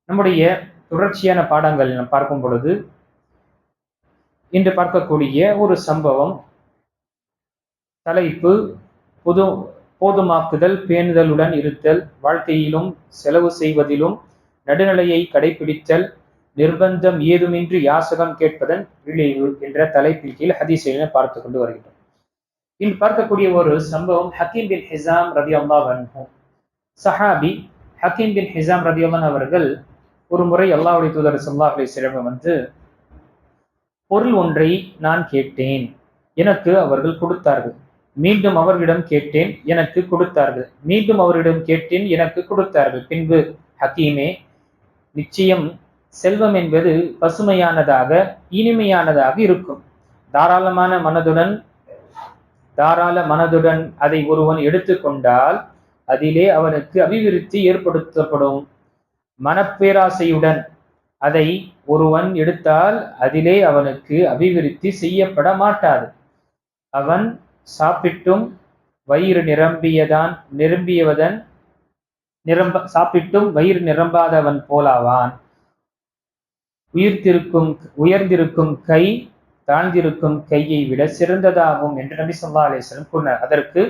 நம்முடைய தொடர்ச்சியான பாடங்கள் நாம் பார்க்கும் பொழுது இன்று பார்க்கக்கூடிய ஒரு சம்பவம், தலைப்பு போதுமாக்குதல், பேணுதலுடன் இருத்தல், வாழ்க்கையிலும் செலவு செய்வதிலும் நடுநிலையை கடைபிடித்தல், நிர்பந்தம் ஏதுமின்றி யாசகம் கேட்பதன் விளைவு என்ற தலைப்பில் கீழ் ஹதீஸை பார்த்து கொண்டு வருகின்றோம். இன்று பார்க்கக்கூடிய ஒரு சம்பவம், ஹக்கீம் பின் ஹிசாம் ரலியல்லாஹு அன்ஹு, சஹாபி ஹக்கீம் பின் ஹிசாம் ரலியல்லாஹு அவர்கள் ஒரு முறை அல்லாஹ்வுடைய தூதர் ஸல்லல்லாஹு அலைஹி வஸல்லம் வந்து, பொருள் ஒன்றை நான் கேட்டேன், எனக்கு அவர்கள் கொடுத்தார்கள். மீண்டும் அவர்களிடம் கேட்டேன், எனக்கு கொடுத்தார்கள். மீண்டும் அவரிடம் கேட்டேன், எனக்கு கொடுத்தார்கள். பின்பு, ஹக்கீமே, நிச்சயம் செல்வம் என்பது பசுமையானதாக இனிமையானதாக இருக்கும். தாராள மனதுடன் அதை ஒருவன் எடுத்துக்கொண்டால் அதிலே அவனுக்கு அபிவிருத்தி ஏற்படுத்தப்படும். மனப்பேராசையுடன் அதை ஒருவன் எடுத்தால் அதிலே அவனுக்கு அபிவிருத்தி செய்யப்பட மாட்டாது. அவன் சாப்பிட்டும் வயிறு நிரம்பாதவன் போலாவான். உயர்ந்திருக்கும் கை தாழ்ந்திருக்கும் கையை விட சிறந்ததாகும் என்று நபி ஸல்லல்லாஹு அலைஹி வஸல்லம் கூறினார். அதற்கு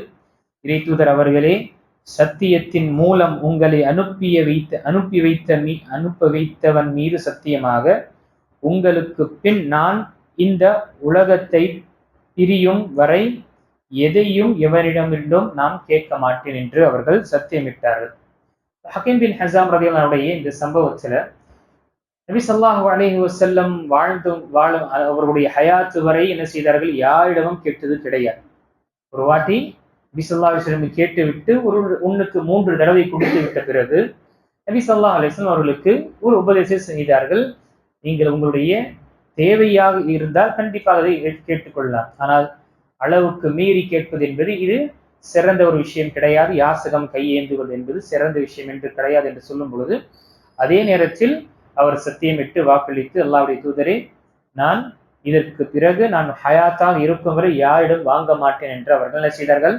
இறை தூதர் அவர்களே, சத்தியத்தின் மூலம் உங்களை அனுப்பி வைத்தவன் மீது சத்தியமாக, உங்களுக்கு பின் நான் இந்த உலகத்தை பிரியும் வரை எதையும் எவரிடமிருந்தும் நாம் கேட்க மாட்டேன் என்று அவர்கள் சத்தியமிட்டார்கள். ஹக்கீம் பின் ஹிசாம் ரலியல்லாஹு இந்த சம்பவத்துல நபி ஸல்லல்லாஹு அலைஹி வஸல்லம் வாழும் அவர்களுடைய ஹயாத்து வரை என்ன செய்தார்கள்? யாரிடமும் கேட்டது கிடையாது. ஒரு வாட்டி நபி ஸல்லல்லாஹு அலைஹி வஸல்லம் கேட்டுவிட்டு ஒன்றுக்கு 3 தடவை குடித்து விட்ட பிறகு நபி ஸல்லல்லாஹு அலைஹி வஸல்லம் அவர்களுக்கு ஒரு உபதேசம் செய்தார்கள். நீங்கள் உங்களுடைய தேவையாக இருந்தால் கண்டிப்பாக அதை கேட்டுக்கொள்ளலாம். ஆனால் அளவுக்கு மீறி கேட்பது என்பது இது சிறந்த ஒரு விஷயம் கிடையாது. யாசகம் கையேந்துவது என்பது சிறந்த விஷயம் என்று கிடையாது என்று சொல்லும் பொழுது, அதே நேரத்தில் அவர் சத்தியமிட்டு வாக்களித்து, அல்லாஹ்வுடைய தூதரே, நான் இதற்கு பிறகு நான் ஹயாத்தாக இருக்கும் வரை யாரிடம் வாங்க மாட்டேன் என்று அவர்கள் என்ன செய்தார்கள்?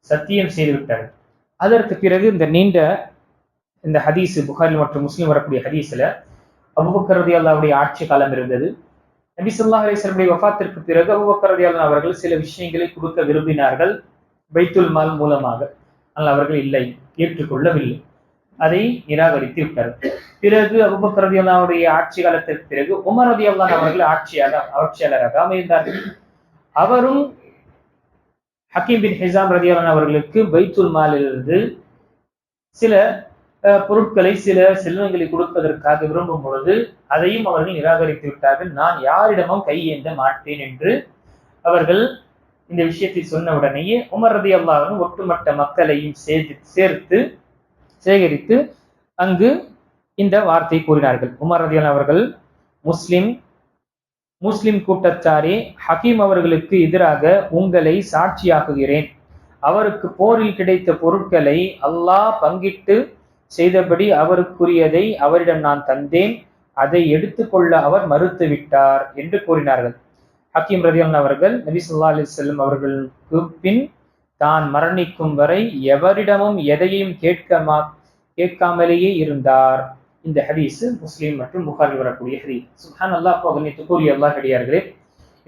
சத்தியம் செய்துவிட்டார்கள். அதற்கு பிறகு இந்த ஹதீஸ் புகாரி மற்றும் முஸ்லிம் வரக்கூடிய ஹதீஸ்ல அபூபக்கர் ரலியல்லாஹு ஆட்சி காலம் இருந்தது. நபி ஸல்லல்லாஹு அலைஹி வஸல்லம் வஃபாத்திற்கு பிறகு அபூபக்கர் ரலியல்லாஹு அவர்கள் சில விஷயங்களை கொடுக்க விரும்பினார்கள், பைத்துல் மால் மூலமாக. ஆனால் அவர்கள் இல்லை, ஏற்றுக்கொள்ளவில்லை, அதை நிராகரித்து விட்டார்கள். பிறகு அபூபக்கர் ரலியல்லாஹு ஆட்சி காலத்திற்கு பிறகு உமர் ரலியல்லாஹு அவர்கள் ஆட்சியாளராக அமைந்தார்கள். அவரும் ஹக்கீம் பின் ஹிசாம் ரலியல்லாஹு அவர்களுக்கு பைத்துல் மாலிலிருந்து சில பொருட்களை, சில செல்வங்களை கொடுப்பதற்காக விரும்பும் பொழுது அதையும் அவர்கள் நிராகரித்து விட்டார்கள். நான் யாரிடமும் கையேந்த மாட்டேன் என்று அவர்கள் இந்த விஷயத்தை சொன்ன உடனேயே உமர் ரலியல்லாஹு ஒட்டுமொத்த மக்களையும் சேகரித்து அங்கு இந்த வார்த்தை கூறினார்கள். உமர் ரலியல்லாஹு அவர்கள், முஸ்லிம் கூட்டத்தாரே, ஹக்கீம் அவர்களுக்கு எதிராக உங்களை சாட்சியாக்குகிறேன். அவருக்கு போரில் கிடைத்த பொருட்களை அல்லாஹ் பங்கிட்டு செய்தபடி அவருக்குரியதை அவரிடம் நான் தந்தேன். அதை எடுத்துக்கொள்ள அவர் மறுத்துவிட்டார் என்று கூறினார்கள். ஹக்கீம் ரலியல்லாஹு அவர்கள் நபி ஸல்லல்லாஹு அலைஹி வஸல்லம் அவர்களுக்கு பின் தான் மரணிக்கும் வரை எவரிடமும் எதையும் கேட்காமலேயே இருந்தார். இந்த ஹதீஸ் முஸ்லிம் மற்றும் புகாரி வரக்கூடிய ஹதீஸ். சுப்ஹானல்லாஹ், கண்ணியத்துக்குரிய அல்லாஹ் அடியார்களே,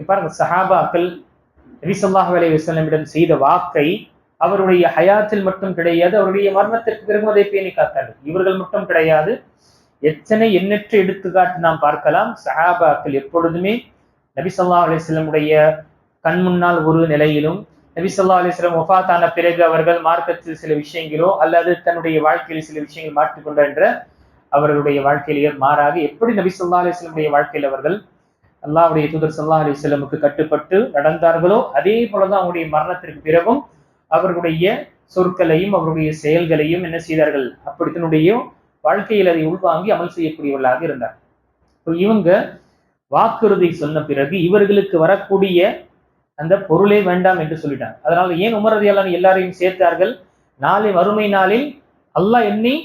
பாருங்க, சஹாபாக்கள் நபி ஸல்லல்லாஹு அலைஹி வஸல்லம் செய்த வாக்கை அவருடைய ஹயாத்தில் மட்டும் கிடையாது, அவருடைய மரணத்திற்கு பிறகு அதை பேணி காத்தார்கள். இவர்கள் மட்டும் கிடையாது, எண்ணற்ற எடுத்துக்காட்டு நாம் பார்க்கலாம். சஹாபாக்கள் எப்பொழுதுமே நபி ஸல்லல்லாஹு அலைஹி வஸல்லம் கண் முன்னால் ஒரு நிலையிலும், நபி ஸல்லல்லாஹு அலைஹி வஸல்லம் வஃபாத்தான பிறகு அவர்கள் மார்க்கத்தில் சில விஷயங்களோ அல்லது தன்னுடைய வாழ்க்கையில் சில விஷயங்கள் மாற்றிக்கொண்ட என்ற அவர்களுடைய வாழ்க்கையிலேயே மாறாக எப்படி நபி ஸல்லல்லாஹு அலைஹி வஸல்லம் வாழ்க்கையில் அவர்கள் அல்லாஹ்வுடைய தூதர் ஸல்லல்லாஹு அலைஹி வஸல்லமுக்கு கட்டுப்பட்டு நடந்தார்களோ அதே போலதான் அவருடைய மரணத்திற்கு பிறகும் அவர்களுடைய சொற்களையும் அவருடைய செயல்களையும் என்ன செய்தார்கள்? அப்படி தன்னுடைய வாழ்க்கையில் அதை உள்வாங்கி அமல் செய்யக்கூடியவர்களாக இருந்தார். இவங்க வாக்குறுதி சொன்ன பிறகு இவர்களுக்கு வரக்கூடிய அந்த பொருளே வேண்டாம் என்று சொல்லிட்டாங்க. அதனால ஏன் உமர் ரலியல்லாஹு எல்லாரையும் சேர்த்தார்கள்? நாளை வறுமை நாளில் அல்லாஹ் என்னை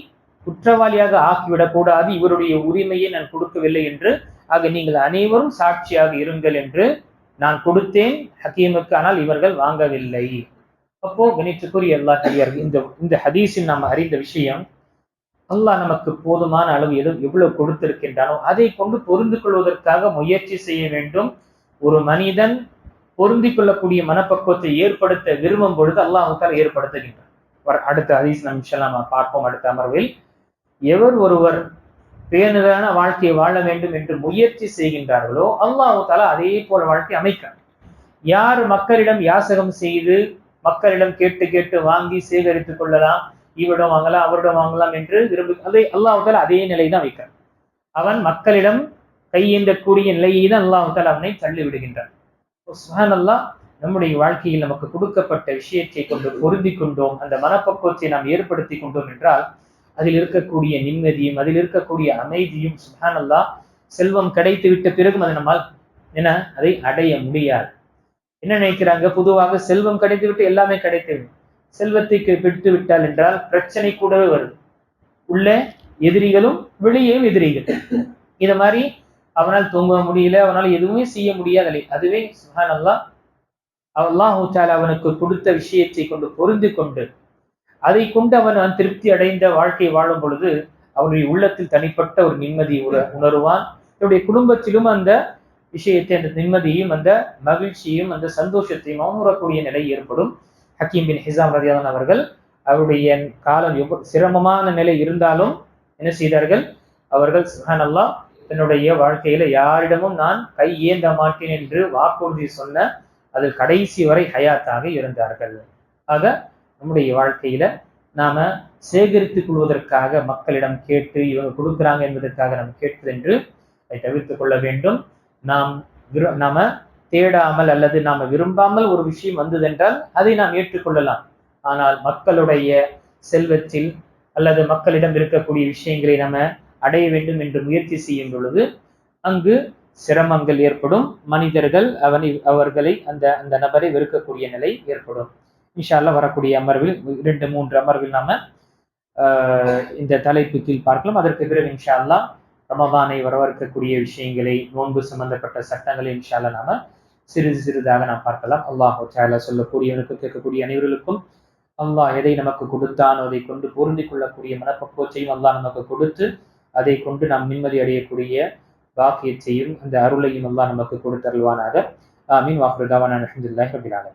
குற்றவாளியாக ஆக்கிவிடக் கூடாது, இவருடைய உரிமையை நான் கொடுக்கவில்லை என்று. ஆக நீங்கள் அனைவரும் சாட்சியாக இருங்கள் என்று நான் கொடுத்தேன் ஹக்கீமுக்கு, ஆனால் இவர்கள் வாங்கவில்லை. அப்போ கணித்துக்குரிய அல்லாஹ், இந்த ஹதீஸில் நாம் அறிந்த விஷயம், அல்லாஹ் நமக்கு போதுமான அளவு எவ்வளவு கொடுத்திருக்கின்றானோ அதை கொண்டு பொருந்து கொள்வதற்காக முயற்சி செய்ய வேண்டும். ஒரு மனிதன் பொருந்தி கொள்ளக்கூடிய மனப்பக்குவத்தை ஏற்படுத்த விரும்பும் பொழுது அல்லாஹ் ஏற்படுத்துகின்றான். அடுத்த ஹதீஸ் நம்ம பார்ப்போம் அடுத்த அமர்வில். எவர் ஒருவர் பேணுதலான வாழ்க்கையை வாழ வேண்டும் என்று முயற்சி செய்கின்றார்களோ அல்லாஹ் தஆலா அதே போல வாழ்க்கை அமைக்கிறார். யார் மக்களிடம் யாசகம் செய்து மக்களிடம் கேட்டு கேட்டு வாங்கி சேகரித்துக் கொள்ளலாம், இவரிடம் வாங்கலாம் அவரிடம் வாங்கலாம் என்று அதை அல்லாஹ் தஆலா அதே நிலை தான் வைக்கிறார். அவன் மக்களிடம் கையேந்தக்கூடிய நிலையை தான் அல்லாஹ் தஆலா அவனை தள்ளி விடுகின்றான். சுப்ஹானல்லாஹ், நம்முடைய வாழ்க்கையில் நமக்கு கொடுக்கப்பட்ட விஷயத்தை கொண்டு பொருந்தி கொண்டோம், அந்த மனப்பக்குவத்தை நாம் ஏற்படுத்தி கொண்டோம் என்றால் அதில் இருக்கக்கூடிய நிம்மதியும் அதில் இருக்கக்கூடிய அமைதியும் சுப்ஹானல்லாஹ், செல்வம் கிடைத்து விட்ட பிறகும் அதை நம்மால் அதை அடைய முடியாது. என்ன நினைக்கிறாங்க, பொதுவாக செல்வம் கிடைத்து விட்டு எல்லாமே கிடைத்து செல்வத்தை பெற்று விட்டால் என்றால் பிரச்சனை கூடவே வருது. உள்ள எதிரிகளும் வெளியேயும் எதிரிகள். இத மாதிரி அவனால் தூங்க முடியல, அவனால் எதுவுமே செய்ய முடியாது. அதுவே சுப்ஹானல்லாஹ், அல்லாஹ் தஆலா அவனுக்கு கொடுத்த விஷயத்தை கொண்டு பொருந்தி கொண்டு அதை கொண்டு அவன் திருப்தி அடைந்த வாழ்க்கை வாழும் பொழுது அவனுடைய உள்ளத்தில் தனிப்பட்ட ஒரு நிம்மதி உணருவான். அவருடைய குடும்பத்திலும் அந்த விஷயத்தை, அந்த நிம்மதியும் அந்த மகிழ்ச்சியும் அந்த சந்தோஷத்தையும் உணரக்கூடிய நிலை ஏற்படும். ஹக்கீம் பின் ஹிசாம் ரலியல்லாஹு அவர்கள் அவருடைய காலம் சிரமமான நிலை இருந்தாலும் என்ன செய்தார்கள், அவர்கள் சுப்ஹானல்லாஹ் தன்னுடைய வாழ்க்கையில யாரிடமும் நான் கை ஏந்த மாட்டேன் என்று வாக்குறுதி சொன்ன அதில் கடைசி வரை ஹயாத்தாக இருந்தார்கள். ஆக நம்முடைய வாழ்க்கையில நாம சேகரித்துக் கொள்வதற்காக மக்களிடம் கேட்டு இவங்க கொடுக்குறாங்க என்பதற்காக நாம் கேட்பது என்று அதை தவிர்த்து கொள்ள வேண்டும். நாம தேடாமல் அல்லது நாம விரும்பாமல் ஒரு விஷயம் வந்ததென்றால் அதை நாம் ஏற்றுக்கொள்ளலாம். ஆனால் மக்களுடைய செல்வத்தில் அல்லது மக்களிடம் இருக்கக்கூடிய விஷயங்களை நாம அடைய வேண்டும் என்று முயற்சி செய்யும் பொழுது அங்கு சிரமங்கள் ஏற்படும். மனிதர்கள் அவர்களை அந்த நபரை வெறுக்கக்கூடிய நிலை ஏற்படும். இன்ஷா அல்லாஹ் வரக்கூடிய அமர்வில் 2-3 அமர்வில் நாம இந்த தலைப்பு கீழ் பார்க்கலாம். அதற்கு பிறகு இன்ஷா அல்லாஹ் ரமதானை வரவேற்கக்கூடிய விஷயங்களை, நோன்பு சம்பந்தப்பட்ட சட்டங்களை இன்ஷா அல்லாஹ் நாம சிறிதாக நாம் பார்க்கலாம். அல்லாஹ் தஆலா சொல்லக்கூடியவனுக்கு கேட்கக்கூடிய அனைவர்களுக்கும் அல்லாஹ் எதை நமக்கு கொடுத்தானோ அதை கொண்டு பொருந்திக் கொள்ளக்கூடிய மனப்பக்குவத்தையும் அல்லாஹ் நமக்கு கொடுத்து அதை கொண்டு நாம் நிம்மதி அடையக்கூடிய பாக்கியத்தையும் அந்த அருளையும் அல்லாஹ் நமக்கு கொடுத்தருள்வானாக. ஆமீன். வாஹிரு தஅவானா அல்ஹம்துலில்லாஹி ரப்பில் ஆலமீன்.